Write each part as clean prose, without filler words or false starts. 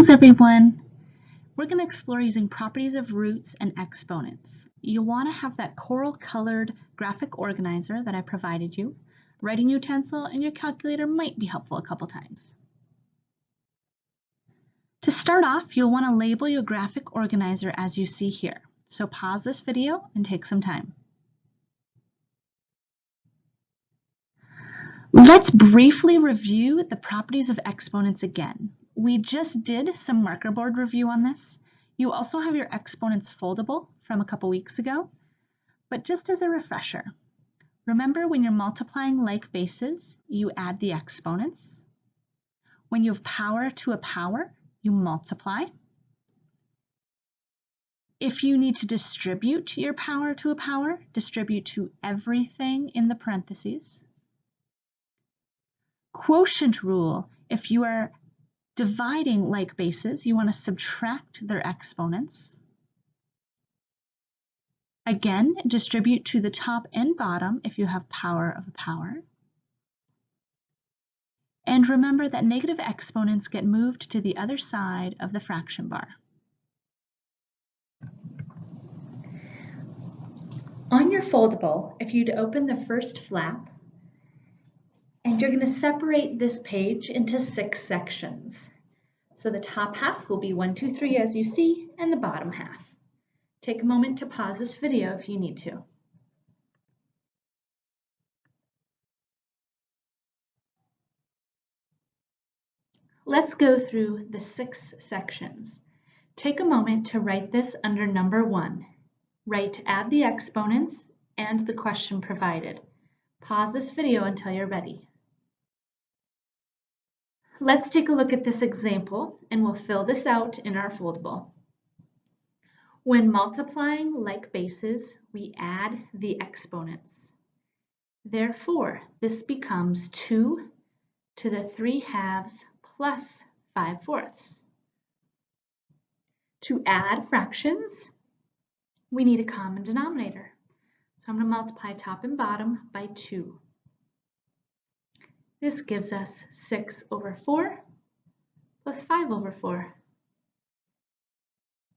Greetings, everyone. We're going to explore using properties of roots and exponents. You'll want to have that coral-colored graphic organizer that I provided you. Writing utensil and your calculator might be helpful a couple times. To start off, you'll want to label your graphic organizer as you see here. So pause this video and take some time. Let's briefly review the properties of exponents again. We just did some marker board review on this. You also have your exponents foldable from a couple weeks ago. But just as a refresher, remember when you're multiplying like bases, you add the exponents. When you have power to a power, you multiply. If you need to distribute your power to a power, distribute to everything in the parentheses. Quotient rule, if you are dividing like bases, you want to subtract their exponents. Again, distribute to the top and bottom if you have power of a power. And remember that negative exponents get moved to the other side of the fraction bar. On your foldable, if you'd open the first flap, and you're going to separate this page into 6 sections. So the top half will be 1, 2, 3 as you see, and the bottom half. Take a moment to pause this video if you need to. Let's go through the 6 sections. Take a moment to write this under number 1. Write add the exponents and the question provided. Pause this video until you're ready. Let's take a look at this example and we'll fill this out in our foldable. When multiplying like bases, we add the exponents. Therefore, this becomes 2 to the 3/2 plus 5/4. To add fractions, we need a common denominator. So I'm going to multiply top and bottom by 2. This gives us 6/4 plus 5/4.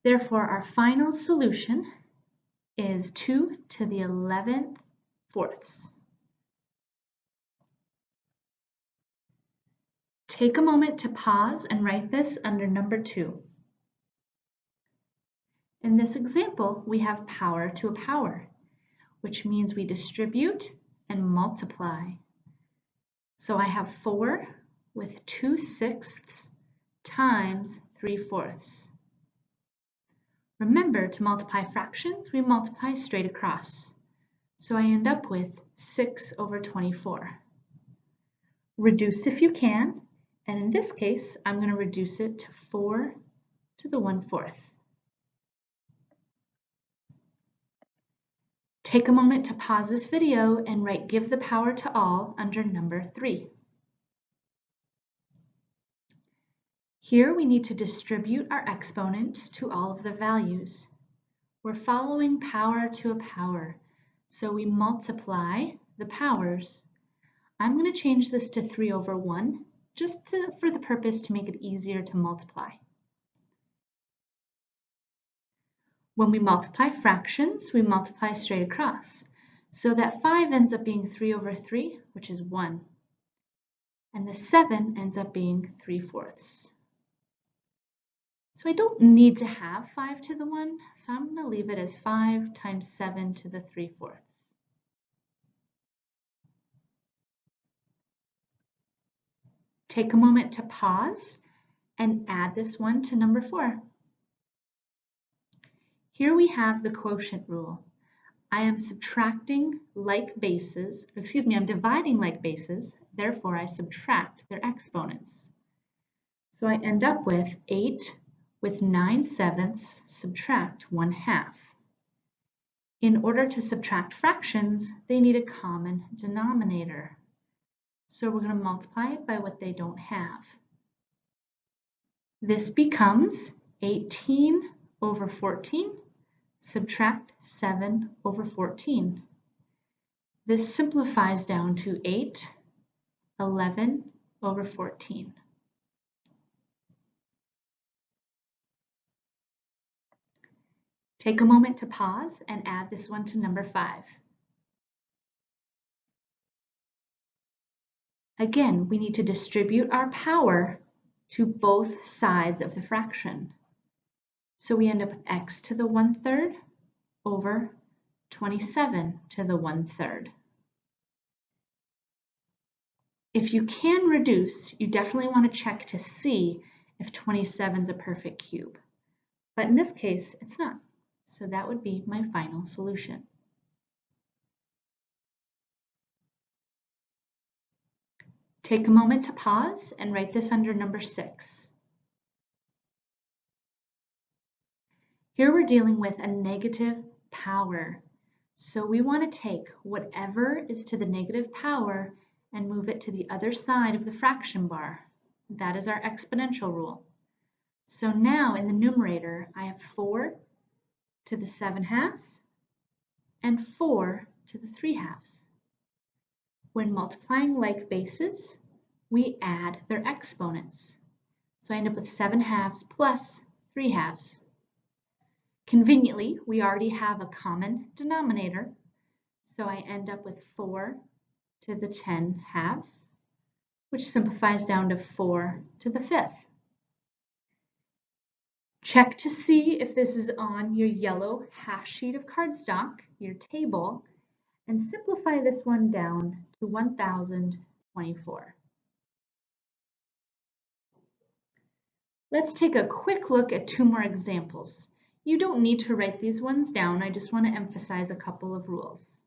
Therefore, our final solution is 2 to the 11/4. Take a moment to pause and write this under number 2. In this example, we have power to a power, which means we distribute and multiply. So I have 4 with 2/6 times 3/4. Remember, to multiply fractions, we multiply straight across. So I end up with 6/24. Reduce if you can, and in this case, I'm going to reduce it to 4 to the 1/4. Take a moment to pause this video and write give the power to all under number 3. Here we need to distribute our exponent to all of the values. We're following power to a power, so we multiply the powers. I'm going to change this to 3/1 just for the purpose to make it easier to multiply. When we multiply fractions, we multiply straight across. So that 5 ends up being 3/3, which is 1. And the 7 ends up being 3/4. So I don't need to have 5 to the 1, so I'm going to leave it as 5 times 7 to the 3/4. Take a moment to pause and add this one to number 4. Here we have the quotient rule. I am subtracting like bases, I'm dividing like bases, therefore I subtract their exponents. So I end up with 8 with 9/7 subtract 1/2. In order to subtract fractions, they need a common denominator. So we're going to multiply it by what they don't have. This becomes 18/14. Subtract 7/14. This simplifies down to 8 11/14. Take a moment to pause and add this one to number 5. Again, we need to distribute our power to both sides of the fraction. So we end up with x to the 1/3 over 27 to the 1/3. If you can reduce, you definitely want to check to see if 27 is a perfect cube. But in this case, it's not. So that would be my final solution. Take a moment to pause and write this under number 6. Here we're dealing with a negative power. So we want to take whatever is to the negative power and move it to the other side of the fraction bar. That is our exponential rule. So now in the numerator, I have 4 to the 7/2 and 4 to the 3/2. When multiplying like bases, we add their exponents. So I end up with 7/2 plus 3/2. Conveniently, we already have a common denominator, so I end up with 4 to the 10/2, which simplifies down to 4 to the 5th. Check to see if this is on your yellow half sheet of cardstock, your table, and simplify this one down to 1024. Let's take a quick look at 2 more examples. You don't need to write these ones down, I just want to emphasize a couple of rules.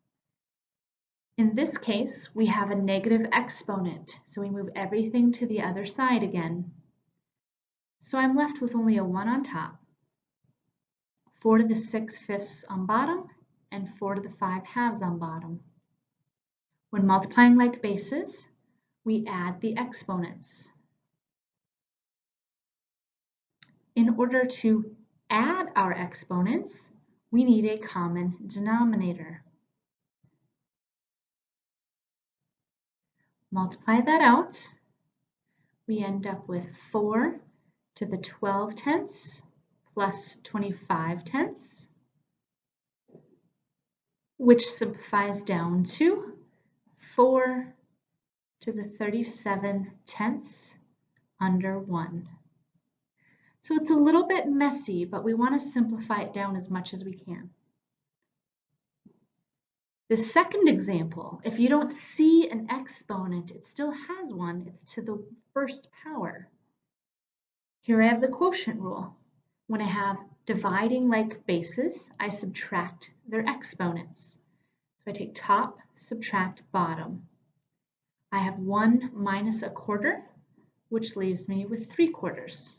In this case, we have a negative exponent, so we move everything to the other side again. So I'm left with only a 1 on top, 4 to the 6/5 on bottom, and 4 to the 5/2 on bottom. When multiplying like bases, we add the exponents. In order to add our exponents, we need a common denominator. Multiply that out, we end up with 4 to the 12/10 plus 25/10, which simplifies down to 4 to the 37/10 under 1. So it's a little bit messy, but we want to simplify it down as much as we can. The second example, if you don't see an exponent, it still has one. It's to the first power. Here I have the quotient rule. When I have dividing like bases, I subtract their exponents. So I take top, subtract bottom. I have 1 minus 1/4, which leaves me with 3/4.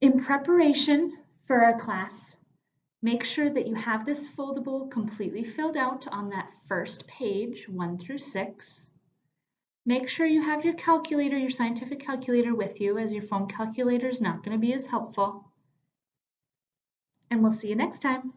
In preparation for our class, make sure that you have this foldable completely filled out on that first page, 1 through 6. Make sure you have your calculator, your scientific calculator with you, as your phone calculator is not going to be as helpful. And we'll see you next time.